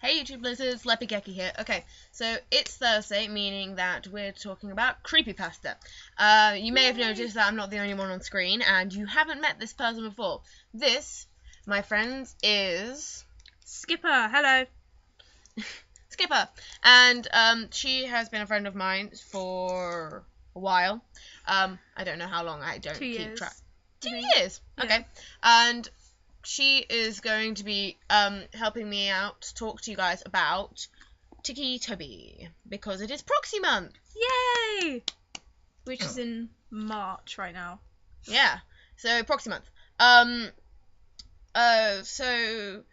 Hey YouTube lizards, Leppy Gecko here. Okay, so it's Thursday, meaning that we're talking about Creepypasta. You may have noticed that I'm not the only one on screen, and you haven't met this person before. This, my friends, is... Skipper, hello. Skipper. And she has been a friend of mine for a while. I don't know how long, I don't keep track. 2 years! Yeah. Okay. And... she is going to be helping me out to talk to you guys about Ticci Toby, because it is proxy month. Yay! Which is in March right now. Yeah, so proxy month. So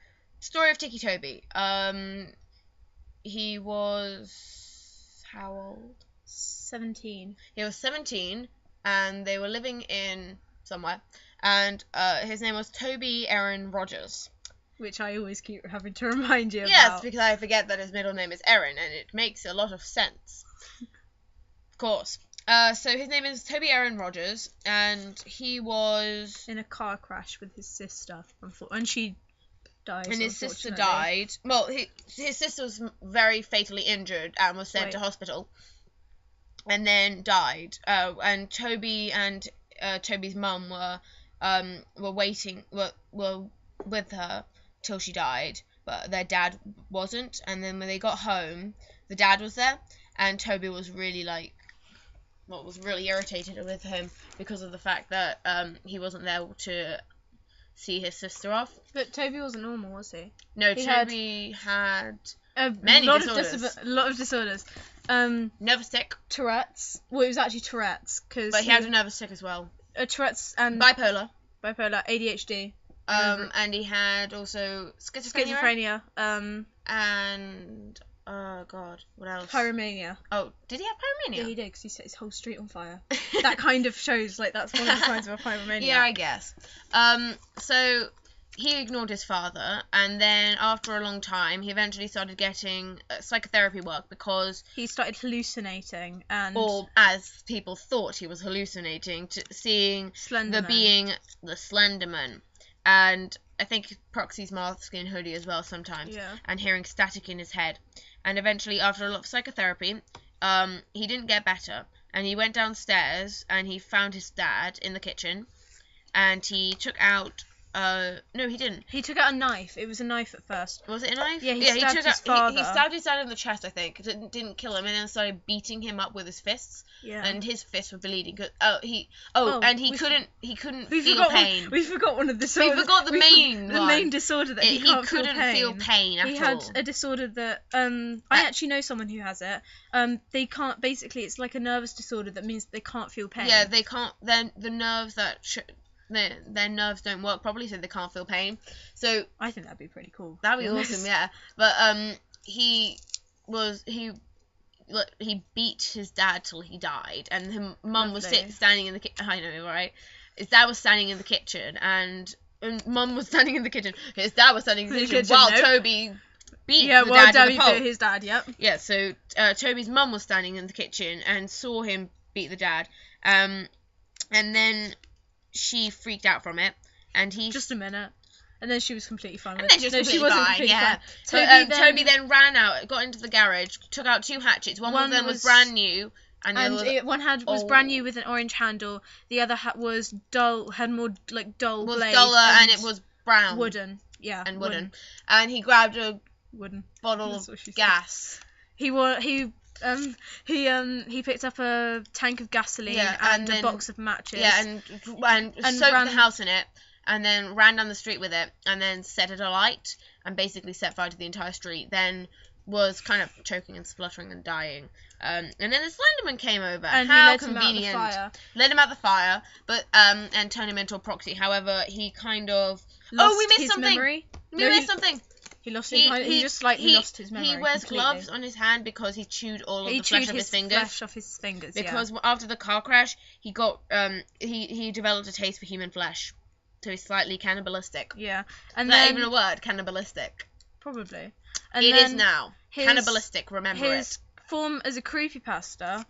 story of Ticci Toby. He was how old? 17. He was 17, and they were living in somewhere. And his name was Toby Aaron Rogers. Which I always keep having to remind you about. Yes, because I forget that his middle name is Aaron, and it makes a lot of sense. Of course. So his name is Toby Aaron Rogers, and he was... in a car crash with his sister, and she died. And his sister died. Well, his sister was very fatally injured and was sent to hospital. And then died. And Toby and Toby's mum were with her till she died, but their dad wasn't. And then when they got home, the dad was there, and Toby was really really irritated with him because of the fact that he wasn't there to see his sister off. But Toby wasn't normal, was he? No, Toby had many disorders. A lot of disorders. Nervous tic. Tourette's. Well, it was actually Tourette's, but he had a nervous tic as well. Tourette's and bipolar, ADHD. And he had also schizophrenia. And oh god, what else? Pyromania. Oh, did he have pyromania? Yeah, he did, because he set his whole street on fire. That kind of shows that's one of the signs of a pyromania. Yeah, I guess. So he ignored his father, and then after a long time, he eventually started getting psychotherapy work because he started hallucinating, or as people thought he was hallucinating, seeing the being the Slenderman, and I think Proxy's mask and hoodie as well sometimes, and hearing static in his head. And eventually, after a lot of psychotherapy, he didn't get better, and he went downstairs and he found his dad in the kitchen, and he took out. No, he didn't. He took out a knife. It was a knife at first. Was it a knife? Yeah, he stabbed his father. He stabbed his dad in the chest, I think. It didn't kill him, and then started beating him up with his fists. Yeah. And his fists were bleeding. And he couldn't feel pain. We forgot one of the disorders. We forgot the main disorder that he couldn't feel pain at all. He had a disorder that I actually know someone who has it. They can't. Basically, it's like a nervous disorder that means they can't feel pain. Yeah, they can't. Then the nerves that. Their nerves don't work properly, so they can't feel pain. So I think that'd be pretty cool. That'd be awesome, yeah. But he beat his dad till he died, and his mum was standing in the kitchen. I know, right? His dad was standing in the kitchen, and mum was standing in the kitchen. His dad was standing in the kitchen while Toby beat the dad with the pole. His dad, yep. Yeah, so Toby's mum was standing in the kitchen and saw him beat the dad. And then she freaked out from it, and he... Just a minute. And then she was completely fine with it. She wasn't completely fine. Toby then ran out, got into the garage, took out 2 hatchets. One of them was brand new. And one was brand new with an orange handle. The other was dull, had more dull blade. Was duller, and it was brown. Wooden, yeah. And wooden. And he grabbed a wooden bottle of gas. He picked up a tank of gasoline and a box of matches. Yeah, and soaked the house in it, and then ran down the street with it, and then set it alight, and basically set fire to the entire street. Then was kind of choking and spluttering and dying. And then the Slenderman came over. And how he convenient. Led him out the fire, but and turned him into a proxy. However, he kind of we missed something. Memory. We missed something. He lost his memory. He just slightly lost his memory. He wears completely. gloves on his hand because he chewed all of the flesh off his fingers. Flesh off his fingers. Because after the car crash, he got he developed a taste for human flesh, so he's slightly cannibalistic. Yeah, and is that even a word? Cannibalistic. Probably. And it is now. Cannibalistic. Remember it. His form as a creepypasta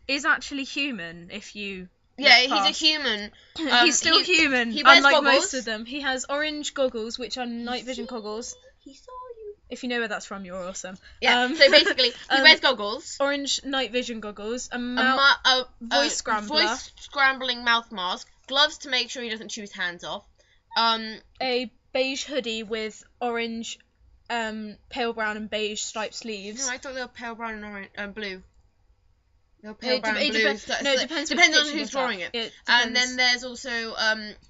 is actually human. If you. Yeah, he's a human. He's still human, he wears unlike goggles. most of them. He has orange goggles, which are night vision goggles. He saw you. If you know where that's from, you're awesome. Yeah. So basically, he wears goggles, orange night vision goggles, a voice scrambler, voice scrambling mouth mask, gloves to make sure he doesn't chew his hands off, a beige hoodie with orange, pale brown and beige striped sleeves. No, I thought they were pale brown and orange and blue. They're pale brown and blue. It depends on who's drawing it. And then there's also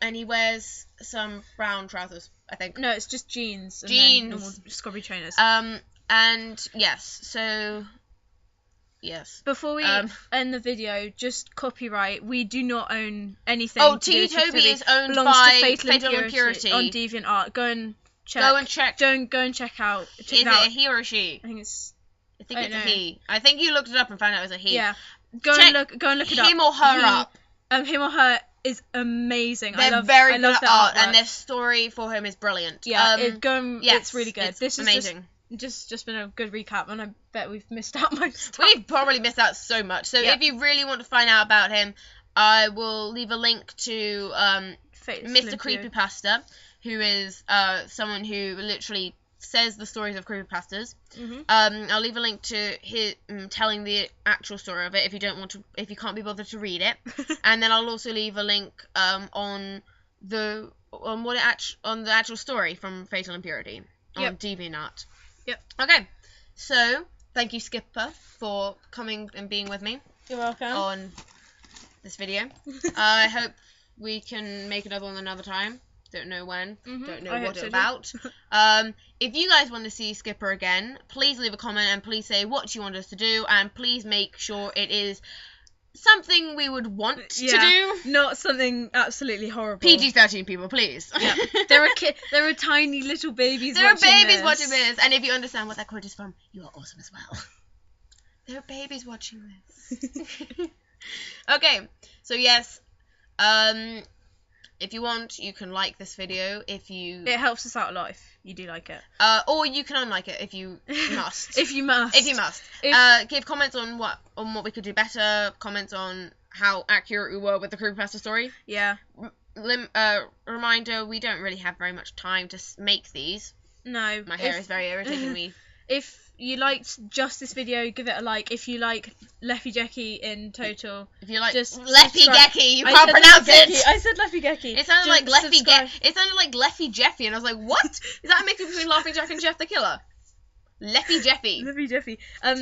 and he wears some brown trousers, I think. No, it's just jeans. Jeans. And normal scrubby trainers. And yes, so yes. Before we end the video, just copyright. We do not own anything. Oh, Ticci Toby is owned by Fatal Impurity on DeviantArt. Go and check. Go and check. Go and check out. Is it a he or a she? I think it's a he. I think you looked it up and found out it was a he. Yeah. Go and look it up. Him or her up. Him or her is amazing. They're very good at art, and their story for him is brilliant. Yeah, it's really good. This is amazing. Just been a good recap, and I bet we've missed out most stuff. We've probably missed out so much. So if you really want to find out about him, I will leave a link to Mr. Creepypasta, who is someone who literally says the stories of creepypastas. Mm-hmm. I'll leave a link to his telling the actual story of it if you can't be bothered to read it. And then I'll also leave a link on the actual story from Fatal Impurity on DeviantArt. Yep. Okay. So thank you, Skipper, for coming and being with me. You're welcome. On this video. I hope we can make another one another time. Don't know when. Mm-hmm. Don't know what it's about. If you guys want to see Skipper again, please leave a comment and please say what you want us to do, and please make sure it is something we would want to do. Not something absolutely horrible. PG-13 people, please. Yeah. There are tiny little babies watching this. And if you understand what that quote is from, you are awesome as well. There are babies watching this. Okay. So yes. If you want, you can like this video. It helps us out a lot if you do like it. Or you can unlike it if you must. If you must. Give comments on what we could do better. Comments on how accurate we were with the creepypasta story. Yeah. Reminder: we don't really have very much time to make these. No. My hair is very irritating me. If you liked just this video, give it a like. If you like Leffy Jecky in total, if you like just Leffy Gecky, you can't pronounce it. I said Leffy Gecky. It sounded like Leffy Gecky. It sounded like Leffy Jeffy, and I was like, what? Is that a mix between Laughing Jack and Jeff the Killer? Leffy Jeffy. Leffy Jeffy.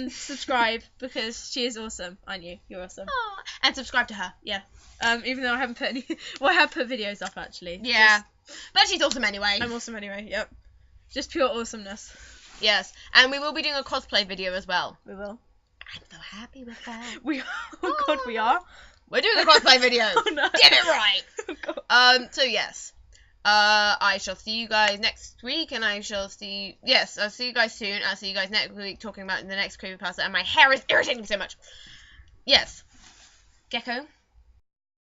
Subscribe because she is awesome. I knew you're awesome. Aww. And subscribe to her. Yeah. Even though I haven't put any. Well, I have put videos up actually. Yeah. But she's awesome anyway. I'm awesome anyway. Yep. Just pure awesomeness. Yes, and we will be doing a cosplay video as well. We will. I'm so happy with that. We are. Oh God, we are. We're doing a cosplay video. Oh no. Get it right. Oh, so yes. I shall see you guys next week, and I'll see you guys soon. I'll see you guys next week talking about the next creepypasta, and my hair is irritating me so much. Yes. Gecko.